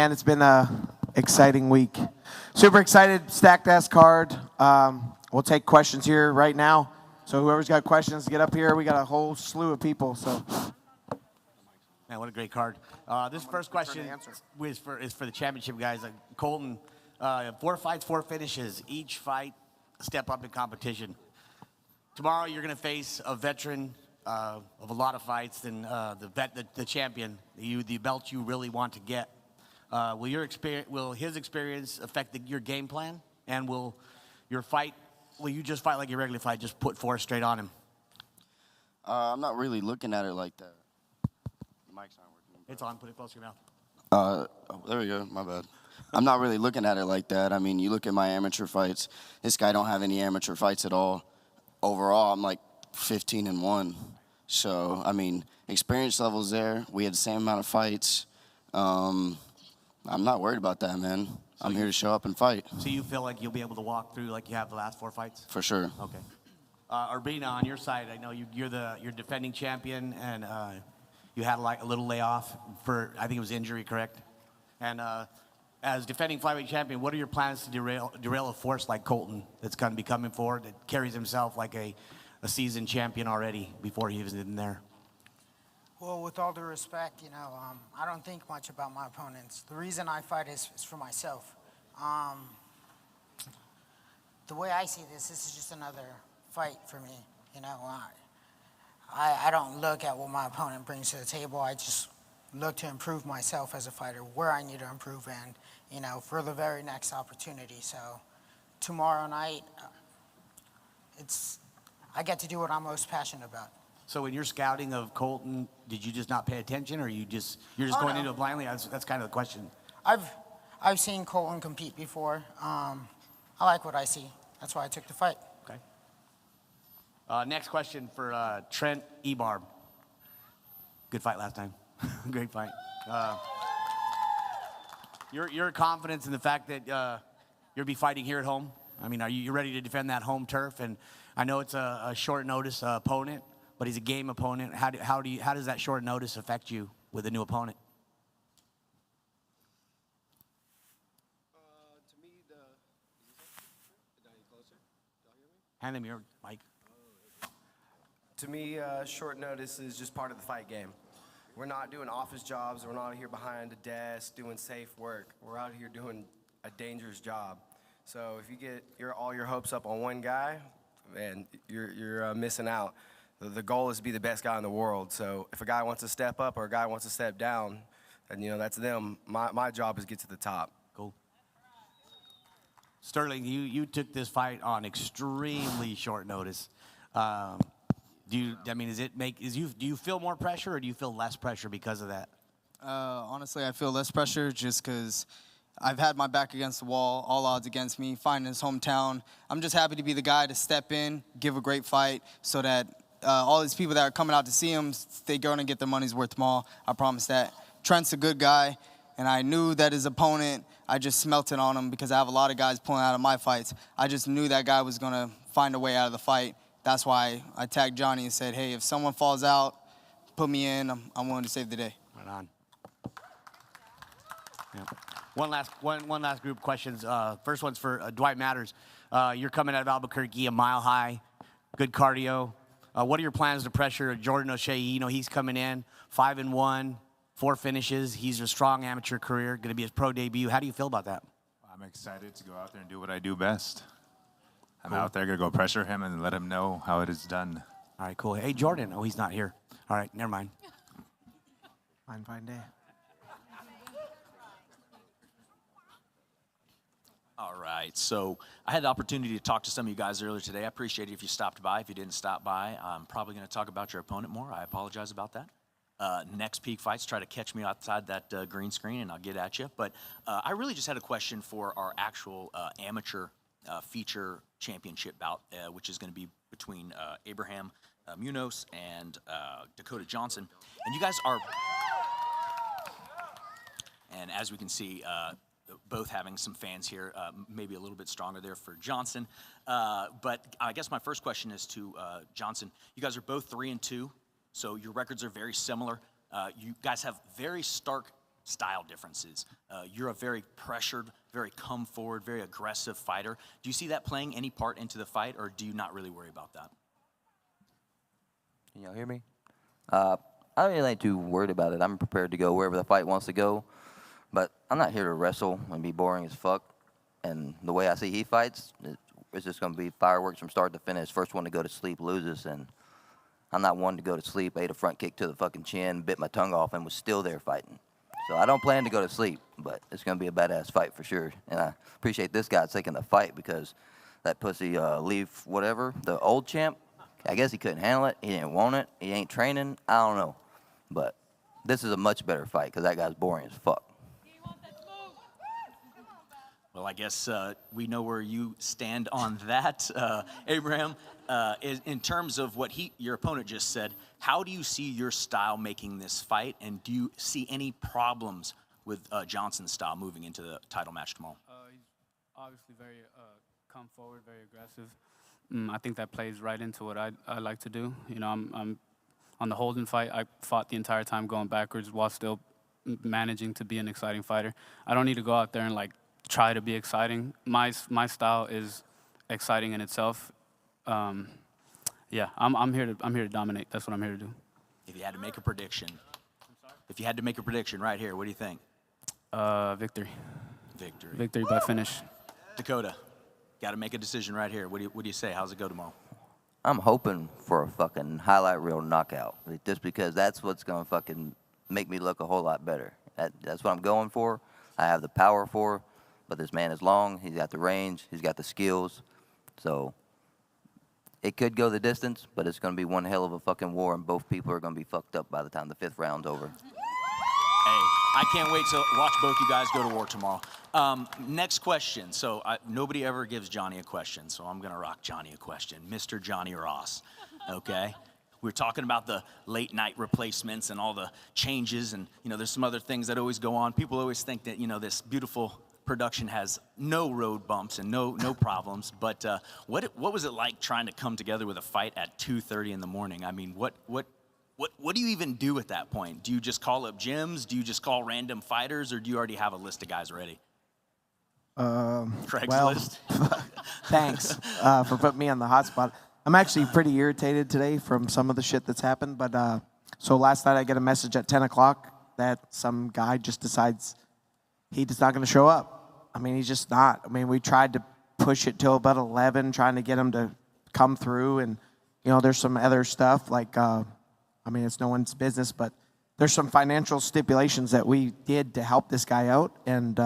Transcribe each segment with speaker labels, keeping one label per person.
Speaker 1: man. It's been a exciting week. Super excited, stacked ass card. We'll take questions here right now. So whoever's got questions, get up here. We got a whole slew of people. So,
Speaker 2: man, what a great card. This first question is for the championship guys. Colton, 4 fights, 4 finishes. Each fight a step up in competition. Tomorrow you're going to face a veteran of a lot of fights and the champion, the belt you really want to get. Will his experience affect your game plan? And will you just fight like your regular fight, just put 4 straight on him?
Speaker 3: I'm not really looking at it like that. The mic's not working.
Speaker 2: It's on. Put it close to your mouth.
Speaker 3: Oh, there we go. My bad. I'm not really looking at it like that. I mean, you look at my amateur fights. This guy don't have any amateur fights at all. Overall, I'm like 15-1. So, I mean, experience level's there. We had the same amount of fights. I'm not worried about that, man. I'm here to show up and fight.
Speaker 2: So you feel like you'll be able to walk through like you have the last 4 fights?
Speaker 3: For sure.
Speaker 2: Okay. Urbina, on your side, I know you're defending champion, and you had like a little layoff for, I think it was injury, correct? And as defending flyweight champion, what are your plans to derail a force like Colton that's going to be coming forward, that carries himself like a seasoned champion already before he was in there?
Speaker 4: Well, with all due respect, I don't think much about my opponents. The reason I fight is for myself. The way I see this is just another fight for me. I don't look at what my opponent brings to the table. I just look to improve myself as a fighter, where I need to improve and, for the very next opportunity. So tomorrow night, I get to do what I'm most passionate about.
Speaker 2: So in your scouting of Colton, did you just not pay attention, or you're just going into it blindly? That's kind of the question.
Speaker 4: I've seen Colton compete before. I like what I see. That's why I took the fight.
Speaker 2: Okay. Next question for Trent Ebarb. Good fight last time. Great fight. Your confidence in the fact that you'll be fighting here at home? I mean, are you ready to defend that home turf? And I know it's a short notice opponent, but he's a game opponent. How does that short notice affect you with a new opponent?
Speaker 5: To me, is it any closer? Do y'all hear me?
Speaker 2: Hand him your mic.
Speaker 5: To me, short notice is just part of the fight game. We're not doing office jobs. We're not out here behind a desk doing safe work. We're out here doing a dangerous job. So if you get all your hopes up on one guy, man, you're missing out. The goal is to be the best guy in the world. So if a guy wants to step up or a guy wants to step down, then that's them. My job is to get to the top.
Speaker 2: Cool. Sterling, you took this fight on extremely short notice. Do you feel more pressure, or do you feel less pressure because of that?
Speaker 6: Honestly, I feel less pressure just because I've had my back against the wall, all odds against me, fighting in his hometown. I'm just happy to be the guy to step in, give a great fight, so that all these people that are coming out to see him, they're going to get their money's worth tomorrow. I promise that. Trent's a good guy, and I knew that his opponent, I just smelt it on him because I have a lot of guys pulling out of my fights. I just knew that guy was going to find a way out of the fight. That's why I tagged Johnny and said, hey, if someone falls out, put me in. I'm willing to save the day.
Speaker 2: Right on. Yeah. One last group of questions. First one's for Dwight Matters. You're coming out of Albuquerque, a mile high, good cardio. What are your plans to pressure Jordan O'Shea? He's coming in 5-1, 4 finishes. He's a strong amateur career, going to be his pro debut. How do you feel about that?
Speaker 7: I'm excited to go out there and do what I do best. I'm out there going to go pressure him and let him know how it is done.
Speaker 2: All right, cool. Hey, Jordan. Oh, he's not here. All right, never mind.
Speaker 1: fine day.
Speaker 8: All right, so I had the opportunity to talk to some of you guys earlier today. I appreciate it if you stopped by. If you didn't stop by, I'm probably going to talk about your opponent more. I apologize about that. Next Peak Fights, try to catch me outside that green screen, and I'll get at you. But I really just had a question for our actual amateur feature championship bout, which is going to be between Abraham Munoz and Dakota Johnson. And you guys are, and as we can see, both having some fans here, maybe a little bit stronger there for Johnson. But I guess my first question is to Johnson. You guys are both 3-2, so your records are very similar. You guys have very stark style differences. You're a very pressured, very come forward, very aggressive fighter. Do you see that playing any part into the fight, or do you not really worry about that?
Speaker 9: Can y'all hear me? I don't really ain't too worried about it. I'm prepared to go wherever the fight wants to go, but I'm not here to wrestle and be boring as fuck. And the way I see he fights, it's just going to be fireworks from start to finish. First one to go to sleep loses, and I'm not one to go to sleep. Ate a front kick to the fucking chin, bit my tongue off, and was still there fighting. So I don't plan to go to sleep, but it's going to be a badass fight for sure. And I appreciate this guy taking the fight because that pussy Leaf whatever, the old champ, I guess he couldn't handle it. He didn't want it. He ain't training. I don't know. But this is a much better fight because that guy's boring as fuck.
Speaker 8: Well, I guess we know where you stand on that. Abraham, in terms of what your opponent just said, how do you see your style making this fight, and do you see any problems with Johnson's style moving into the title match tomorrow?
Speaker 10: He's obviously very come forward, very aggressive. I think that plays right into what I like to do. You know, I'm on the Holden fight, I fought the entire time going backwards while still managing to be an exciting fighter. I don't need to go out there and like try to be exciting. My style is exciting in itself. Yeah, I'm here to dominate. That's what I'm here to do.
Speaker 8: If you had to make a prediction, right here, what do you think?
Speaker 10: Victory.
Speaker 8: Victory.
Speaker 10: Victory by finish.
Speaker 8: Dakota, got to make a decision right here. What do you say? How's it go tomorrow?
Speaker 9: I'm hoping for a fucking highlight reel knockout, just because that's what's going to fucking make me look a whole lot better. That's what I'm going for. I have the power for, but this man is long. He's got the range. He's got the skills. So it could go the distance, but it's going to be one hell of a fucking war, and both people are going to be fucked up by the time the 5th round's over.
Speaker 8: Hey, I can't wait to watch both you guys go to war tomorrow. Next question. So nobody ever gives Johnny a question, so I'm going to rock Johnny a question. Mr. Johnny Ross, okay? We're talking about the late night replacements and all the changes, and, you know, there's some other things that always go on. People always think that, you know, this beautiful production has no road bumps and no problems, but what was it like trying to come together with a fight at 2:30 in the morning? I mean, what do you even do at that point? Do you just call up gyms? Do you just call random fighters, or do you already have a list of guys ready? Craigslist.
Speaker 1: Well, thanks for putting me on the hot spot. I'm actually pretty irritated today from some of the shit that's happened, but so last night I get a message at 10 o'clock that some guy just decides he's not going to show up. I mean, he's just not. I mean, we tried to push it till about 11, trying to get him to come through, and, you know, there's some other stuff like, I mean, it's no one's business, but there's some financial stipulations that we did to help this guy out, and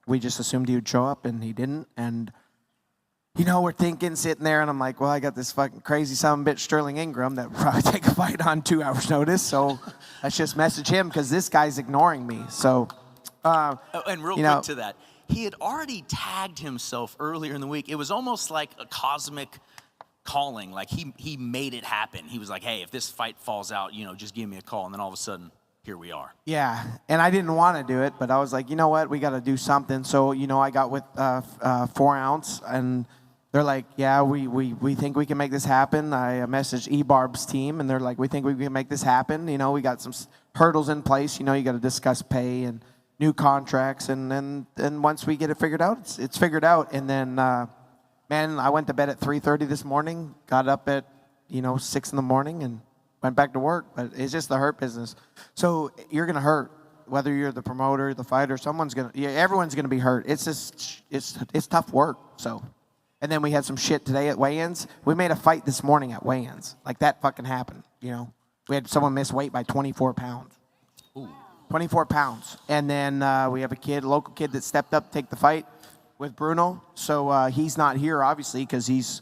Speaker 1: we just assumed he would show up, and he didn't. And, you know, we're sitting there, and I'm like, well, I got this fucking crazy son of a bitch, Sterling Ingram, that would probably take a fight on 2 hours' notice, so let's just message him because this guy's ignoring me. So,
Speaker 8: and real quick to that, he had already tagged himself earlier in the week. It was almost like a cosmic calling, like he made it happen. He was like, hey, if this fight falls out, you know, just give me a call, and then all of a sudden, here we are.
Speaker 1: Yeah, and I didn't want to do it, but I was like, you know what, we got to do something. So, you know, I got with 4 Ounce, and they're like, yeah, we think we can make this happen. I messaged eBarb's team, and they're like, we think we can make this happen. You know, we got some hurdles in place. You know, you got to discuss pay and new contracts, and then once we get it figured out, it's figured out. And then, man, I went to bed at 3:30 this morning, got up at, 6 in the morning, and went back to work. But it's just the hurt business. So you're gonna hurt, whether you're the promoter, the fighter. Everyone's gonna be hurt. It's just it's tough work. So, and then we had some shit today at weigh-ins. We made a fight this morning at weigh-ins. Like, that fucking happened. You know, we had someone miss weight by 24 pounds.
Speaker 8: Ooh.
Speaker 1: 24 pounds. And then we have a local kid that stepped up to take the fight with Bruno. So he's not here, obviously, because he's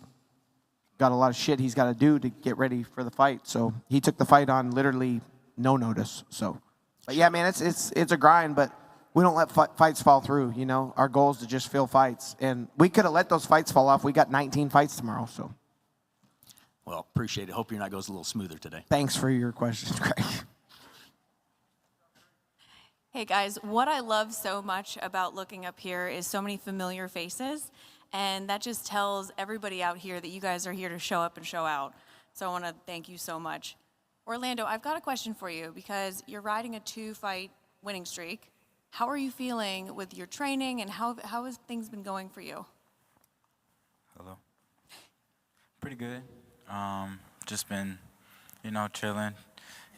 Speaker 1: got a lot of shit he's got to do to get ready for the fight. So he took the fight on literally no notice. So, but yeah, man, it's a grind, but we don't let fights fall through, you know. Our goal is to just fill fights. And we could have let those fights fall off. We got 19 fights tomorrow, so.
Speaker 8: Well, appreciate it. Hope your night goes a little smoother today.
Speaker 1: Thanks for your questions, Craig.
Speaker 11: Hey guys, what I love so much about looking up here is so many familiar faces, and that just tells everybody out here that you guys are here to show up and show out. So I want to thank you so much. Orlando, I've got a question for you because you're riding a 2-fight winning streak. How are you feeling with your training, and how has things been going for you?
Speaker 12: Hello. Pretty good. Just been, chilling,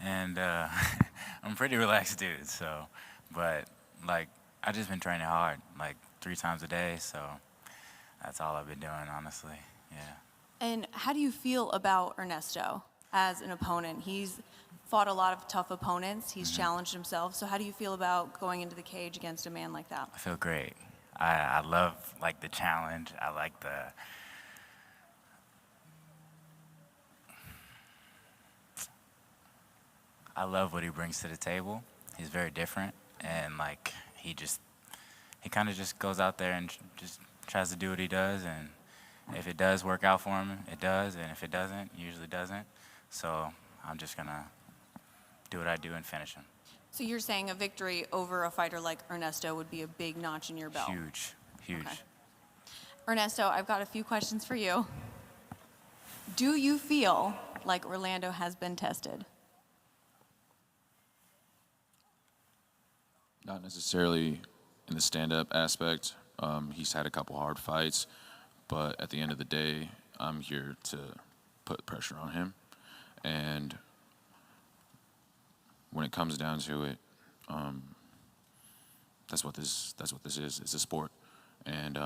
Speaker 12: and I'm a pretty relaxed dude. So, but like I just been training hard, like 3 times a day. So that's all I've been doing, honestly. Yeah.
Speaker 11: And how do you feel about Ernesto as an opponent? He's fought a lot of tough opponents. He's challenged himself. So how do you feel about going into the cage against a man like that?
Speaker 12: I feel great. I love like the challenge. I like I love what he brings to the table. He's very different, and like he kind of just goes out there and just tries to do what he does, and if it does work out for him, it does, and if it doesn't, it usually doesn't. So I'm just gonna do what I do and finish him.
Speaker 11: So you're saying a victory over a fighter like Ernesto would be a big notch in your belt?
Speaker 12: Huge, huge.
Speaker 11: Okay. Ernesto, I've got a few questions for you. Do you feel like Orlando has been tested?
Speaker 13: Not necessarily in the stand-up aspect. He's had a couple hard fights, but at the end of the day, I'm here to put pressure on him. And when it comes down to it, that's what this is. It's a sport, and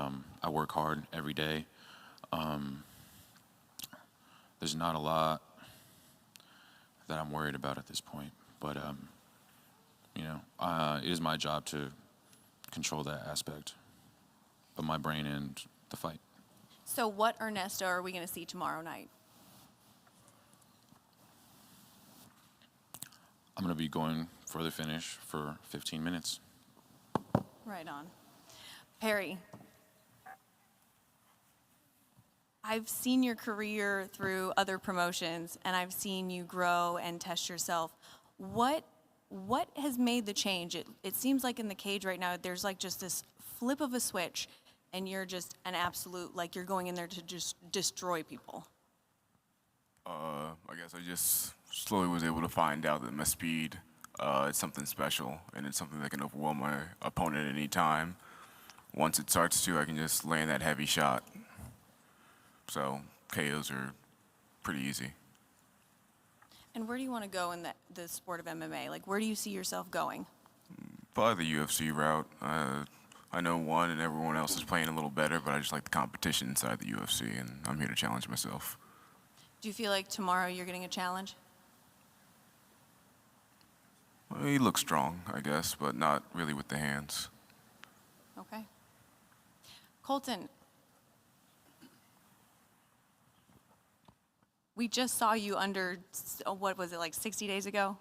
Speaker 13: I work hard every day. There's not a lot that I'm worried about at this point, but it is my job to control that aspect of my brain and the fight.
Speaker 11: So what Ernesto are we going to see tomorrow night?
Speaker 13: I'm going to be going for the finish for 15 minutes.
Speaker 11: Right on. Perry, I've seen your career through other promotions, and I've seen you grow and test yourself. What has made the change? It seems like in the cage right now, there's like just this flip of a switch, and you're just an absolute, like you're going in there to just destroy people.
Speaker 14: I guess I just slowly was able to find out that my speed is something special, and it's something that can overwhelm my opponent at any time. Once it starts to, I can just land that heavy shot. So KOs are pretty easy.
Speaker 11: And where do you want to go in the sport of MMA? Like, where do you see yourself going?
Speaker 14: Probably the UFC route. I know one and everyone else is playing a little better, but I just like the competition inside the UFC, and I'm here to challenge myself.
Speaker 11: Do you feel like tomorrow you're getting a challenge?
Speaker 14: Well, he looks strong, I guess, but not really with the hands.
Speaker 11: Okay. Colton, we just saw you under, what was it, like 60 days ago?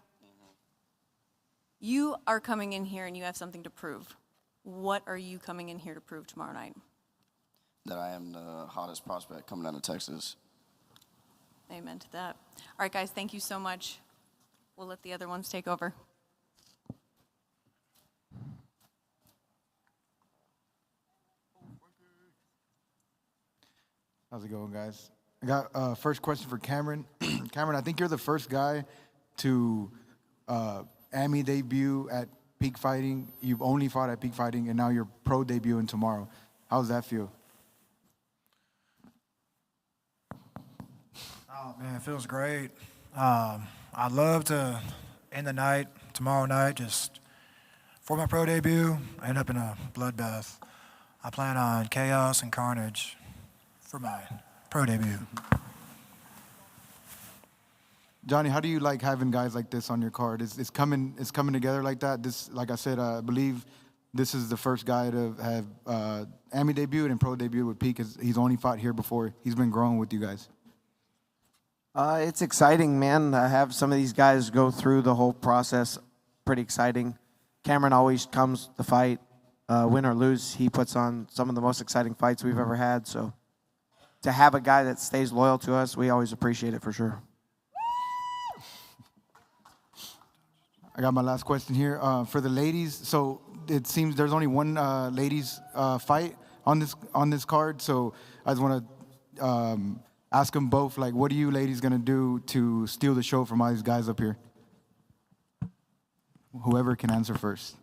Speaker 11: You are coming in here and you have something to prove. What are you coming in here to prove tomorrow night?
Speaker 3: That I am the hottest prospect coming out of Texas.
Speaker 11: Amen to that. All right, guys, thank you so much. We'll let the other ones take over.
Speaker 15: How's it going, guys? I got first question for Cameron. Cameron, I think you're the first guy to AMI debut at Peak Fighting. You've only fought at Peak Fighting, and now you're pro debuting tomorrow. How does that feel?
Speaker 16: Oh, man, it feels great. I'd love to end the night, tomorrow night, just for my pro debut, end up in a bloodbath. I plan on chaos and carnage for my pro debut.
Speaker 15: Johnny, how do you like having guys like this on your card? It's coming together like that. This, like I said, I believe this is the first guy to have AMI debuted and pro debuted with Peak. He's only fought here before. He's been growing with you guys.
Speaker 1: It's exciting, man. I have some of these guys go through the whole process. Pretty exciting. Cameron always comes to fight, win or lose. He puts on some of the most exciting fights we've ever had. So to have a guy that stays loyal to us, we always appreciate it for sure.
Speaker 15: I got my last question here for the ladies. So it seems there's only one ladies fight on this card. So I just want to ask them both, like, what are you ladies gonna do to steal the show from all these guys up here? Whoever can answer first.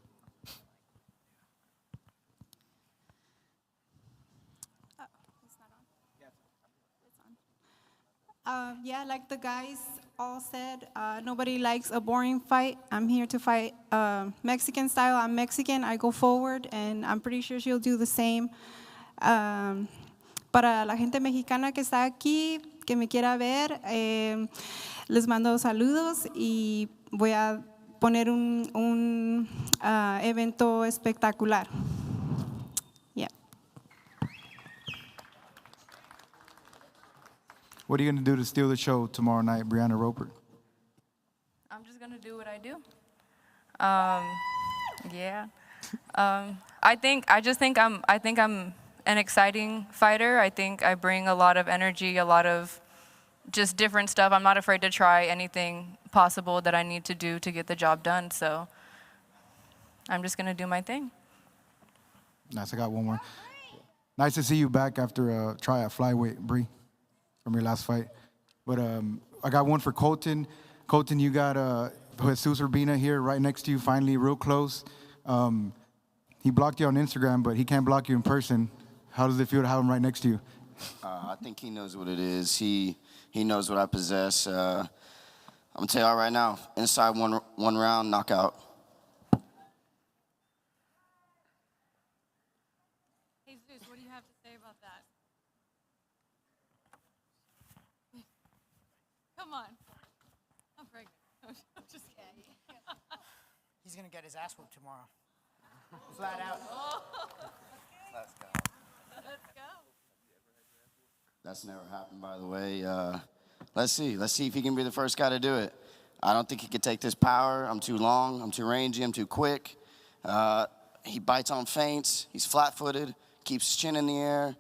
Speaker 17: Yeah, like the guys all said, nobody likes a boring fight. I'm here to fight Mexican style. I'm Mexican. I go forward, and I'm pretty sure she'll do the same. Para la gente mexicana que está aquí, que me quiera ver, les mando saludos y voy a poner un evento espectacular. Yeah.
Speaker 15: What are you going to do to steal the show tomorrow night, Brianna Roper?
Speaker 18: I'm just gonna do what I do. Yeah. I think I'm an exciting fighter. I think I bring a lot of energy, a lot of just different stuff. I'm not afraid to try anything possible that I need to do to get the job done. So I'm just gonna do my thing.
Speaker 15: Nice, I got one more. Nice to see you back after a try at flyweight, Bree, from your last fight. But I got one for Colton. Colton, you got Jesus Urbina here right next to you, finally, real close. He blocked you on Instagram, but he can't block you in person. How does it feel to have him right next to you?
Speaker 3: I think he knows what it is. He knows what I possess. I'm gonna tell y'all right now, inside one round, knockout.
Speaker 11: Jesus, what do you have to say about that? Come on. I'm pregnant. I'm just kidding.
Speaker 4: He's going to get his ass whooped tomorrow. Flat out.
Speaker 3: Let's go.
Speaker 11: Let's go.
Speaker 3: That's never happened, by the way. Let's see if he can be the first guy to do it. I don't think he could take this power. I'm too long, I'm too rangy, I'm too quick. He bites on feints, he's flat-footed, keeps his chin in the air.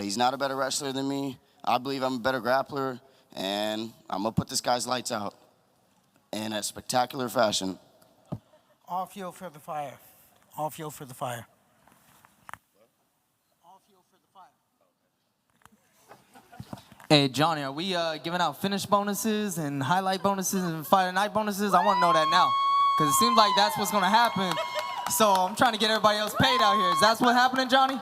Speaker 3: He's not a better wrestler than me. I believe I'm a better grappler, and I'm gonna put this guy's lights out in a spectacular fashion.
Speaker 4: All fuel for the fire. All fuel for the fire.
Speaker 19: Hey, Johnny, are we giving out finish bonuses and highlight bonuses and fight night bonuses? I want to know that now, because it seems like that's what's going to happen. So I'm trying to get everybody else paid out here. Is that what's happening, Johnny?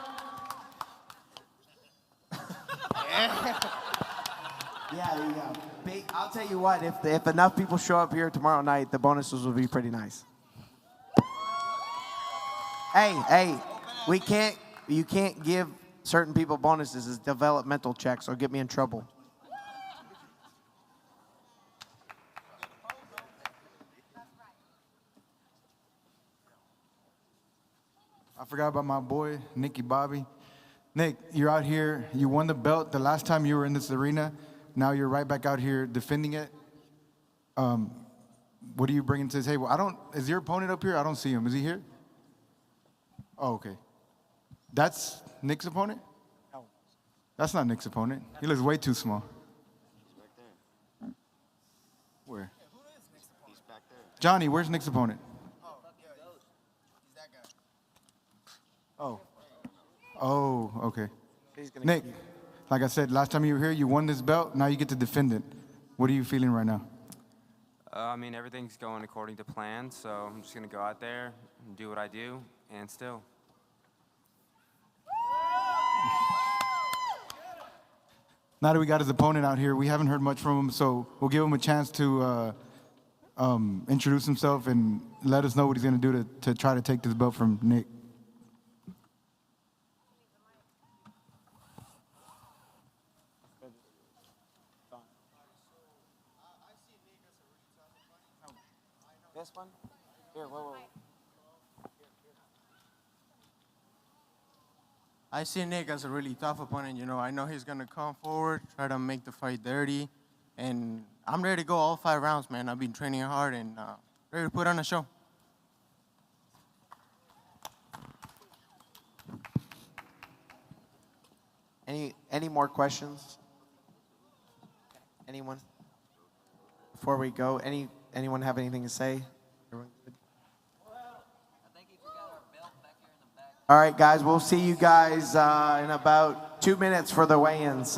Speaker 1: Yeah. I'll tell you what, if enough people show up here tomorrow night, the bonuses will be pretty nice. Hey, you can't give certain people bonuses as developmental checks or get me in trouble.
Speaker 15: I forgot about my boy, Nicky Bobby. Nick, you're out here. You won the belt the last time you were in this arena. Now you're right back out here defending it. What are you bringing to the table? Is your opponent up here? I don't see him. Is he here? Oh, okay. That's Nick's opponent? No. That's not Nick's opponent. He looks way too small.
Speaker 3: He's back there.
Speaker 15: Where?
Speaker 3: Yeah, who is Nick's opponent? He's back there.
Speaker 15: Johnny, where's Nick's opponent?
Speaker 3: He's that guy.
Speaker 15: Oh, okay. Nick, like I said, last time you were here, you won this belt. Now you get to defend it. What are you feeling right now?
Speaker 20: I mean, everything's going according to plan, so I'm just going to go out there and do what I do, and still.
Speaker 15: Now that we got his opponent out here, we haven't heard much from him, so we'll give him a chance to introduce himself and let us know what he's going to do to try to take this belt from Nick.
Speaker 1: This one? Here, whoa.
Speaker 21: I see Nick as a really tough opponent. You know, I know he's going to come forward, try to make the fight dirty. And I'm ready to go all 5 rounds, man. I've been training hard and ready to put on a show.
Speaker 1: Any more questions? Anyone? Before we go, anyone have anything to say? Everyone good? All right, guys, we'll see you guys in about 2 minutes for the weigh-ins.